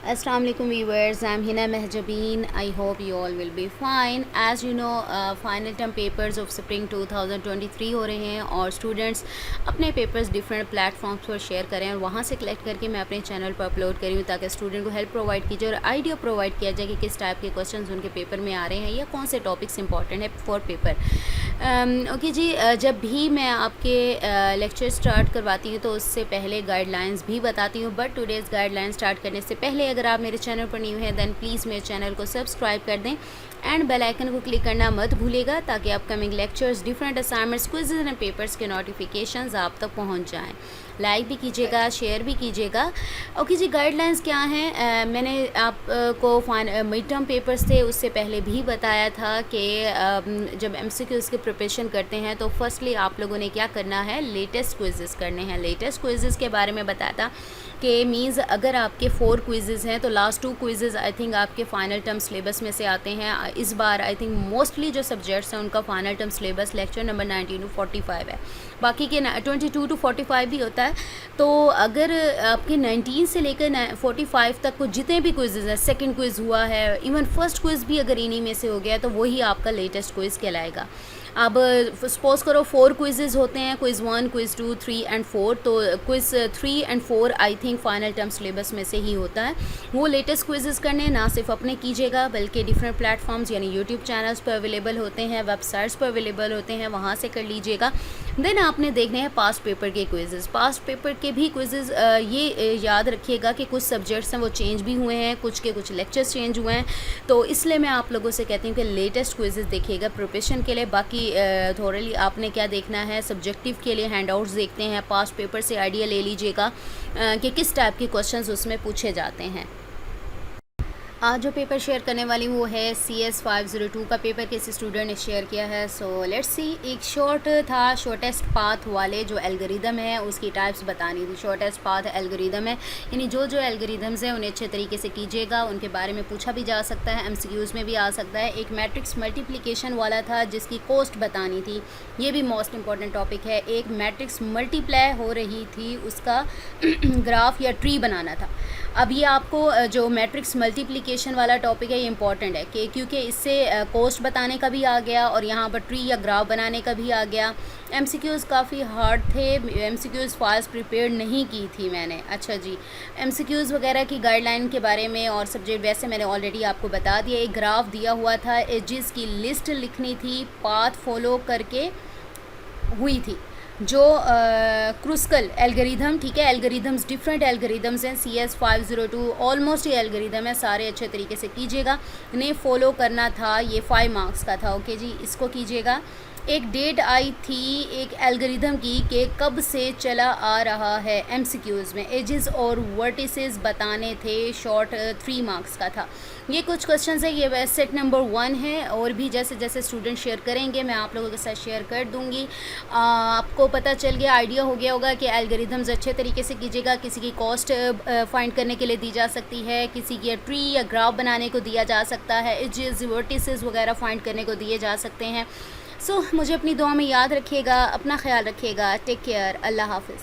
Assalamu alaikum viewers, I'm Hina Mehjabeen. I hope you all will be fine. As you know, final term papers of spring 2023 हो रहे हैं और students अपने papers different platforms पर share करें और वहाँ से कलेक्ट करके मैं अपने चैनल पर अपलोड करी हूँ ताकि स्टूडेंट को हेल्प प्रोवाइड कीजिए और आइडिया प्रोवाइड किया जाए कि किस टाइप के क्वेश्चंस उनके पेपर में आ रहे हैं या कौन से टॉपिक्स इंपॉर्टेंट है फॉर पेपर। ओके जी, जब भी मैं आपके लेक्चर स्टार्ट करवाती हूँ तो उससे पहले गाइडलाइंस भी बताती हूँ, बट टुडेज़ गाइडलाइन स्टार्ट करने से पहले अगर आप मेरे चैनल पर न्यू हैं देन प्लीज़ मेरे चैनल को सब्सक्राइब कर दें एंड बेल आइकन को क्लिक करना मत भूलिएगा ताकि upcoming lectures, different assignments, quizzes and papers के नोटिफिकेशंस आप तक पहुंच जाएं। लाइक भी कीजिएगा, शेयर भी कीजिएगा। ओके जी, गाइडलाइंस क्या हैं? मैंने आपको मिड टर्म पेपर्स थे उससे पहले भी बताया था कि जब एमसीक्यूज़ की प्रिपरेशन करते हैं तो फर्स्टली आप लोगों ने क्या करना है, लेटेस्ट क्विज़ेस करने हैं। लेटेस्ट क्विज़ेस के बारे में बताया था कि मीन्स अगर आपके 4 क्विज़ेस हैं तो लास्ट 2 क्विज़ेस आई थिंक आपके फ़ाइनल टर्म सिलेबस में से आते हैं। इस बार आई थिंक मोस्टली जो सब्जेक्ट्स हैं उनका final term syllabus lecture number 19 to 45 है, बाकी के 22 to 45 भी होता है। तो अगर आपके 19 से लेकर 45 तक को जितने भी क्विज़ेस हैं, सेकंड क्विज़ हुआ है, इवन फर्स्ट क्विज़ भी अगर इन्हीं में से हो गया तो वही आपका लेटेस्ट क्विज़ कहलाएगा। अब सपोज़ करो 4 क्विज़ेस होते हैं, क्विज़ 1, क्विज़ 2, 3 एंड 4, तो quiz 3 and 4 I think final term syllabus में से ही होता है। वो लेटेस्ट क्विज़ेस करने ना सिर्फ अपने कीजिएगा बल्कि डिफरेंट प्लेटफॉर्म्स यानी यूट्यूब चैनल्स पर अवेलेबल होते हैं, वेबसाइट्स पर अवेलेबल होते हैं, वहाँ से कर लीजिएगा। देन आपने देखने हैं पास्ट पेपर के क्विज़ेस। पास्ट पेपर के भी क्विज़ेस ये याद रखिएगा कि कुछ सब्जेक्ट्स हैं वो चेंज भी हुए हैं, कुछ के कुछ लेक्चर्स चेंज हुए हैं, तो इसलिए मैं आप लोगों से कहती हूँ कि लेटेस्ट क्विज़ेस देखिएगा प्रिपरेशन के लिए। बाकी थोड़ली आपने क्या देखना है, सब्जेक्टिव के लिए हैंडआउट्स देखते हैं, पास्ट पेपर से आइडिया ले लीजिएगा कि किस टाइप के क्वेश्चंस उसमें पूछे जाते हैं। आज जो पेपर शेयर करने वाली हूँ वो है CS 502 का पेपर किसी स्टूडेंट ने शेयर किया है। So let's see. एक शॉर्ट था, शॉर्टेस्ट पाथ वाले जो एल्गोरिदम है उसकी टाइप्स बतानी थी। शॉर्टेस्ट पाथ एल्गोरिदम है यानी जो एल्गोरिदम्स हैं उन्हें अच्छे तरीके से कीजिएगा, उनके बारे में पूछा भी जा सकता है, MCQs में भी आ सकता है। एक मैट्रिक्स मल्टीप्लिकेशन वाला था जिसकी कॉस्ट बतानी थी, ये भी मोस्ट इंपॉर्टेंट टॉपिक है। एक मैट्रिक्स मल्टीप्लाई हो रही थी, उसका ग्राफ या ट्री बनाना था। अब ये आपको जो मैट्रिक्स मल्टीप्लिकेशन वाला टॉपिक है ये इंपॉर्टेंट है कि क्योंकि इससे कॉस्ट बताने का भी आ गया और यहाँ पर ट्री या ग्राफ बनाने का भी आ गया। MCQs काफ़ी हार्ड थे, MCQs फास्ट प्रिपेयर नहीं की थी मैंने। अच्छा जी, MCQs वगैरह की गाइडलाइन के बारे में और सब्जेक्ट वैसे मैंने ऑलरेडी आपको बता दिया। एक ग्राफ दिया हुआ था, एजेस की लिस्ट लिखनी थी, पाथ फॉलो करके हुई थी जो क्रुस्कल एल्गोरिथम, ठीक है। एल्गोरिथम्स डिफरेंट एल्गोरिथम्स हैं, CS 502 ऑलमोस्ट ये एल्गोरिथम है, सारे अच्छे तरीके से कीजिएगा। इन्हें फॉलो करना था, ये 5 मार्क्स का था। ओके जी, इसको कीजिएगा। एक डेट आई थी एक एल्गोरिथम की कि कब से चला आ रहा है, MCQs में एजेस और वर्टिसेस बताने थे, शॉर्ट 3 मार्क्स का था। ये कुछ क्वेश्चंस है, ये सेट नंबर 1 है और भी जैसे जैसे स्टूडेंट शेयर करेंगे मैं आप लोगों के साथ शेयर कर दूंगी। आपको पता चल गया, आइडिया हो गया होगा कि एल्गोरिथम्स अच्छे तरीके से कीजिएगा। किसी की कॉस्ट फाइंड करने के लिए दी जा सकती है, किसी की ट्री या ग्राफ बनाने को दिया जा सकता है, एजेस वर्टिसेस वगैरह फाइंड करने को दिए जा सकते हैं। सो मुझे अपनी दुआ में याद रखिएगा, अपना ख्याल रखिएगा। टेक केयर, अल्लाह हाफ़िज़।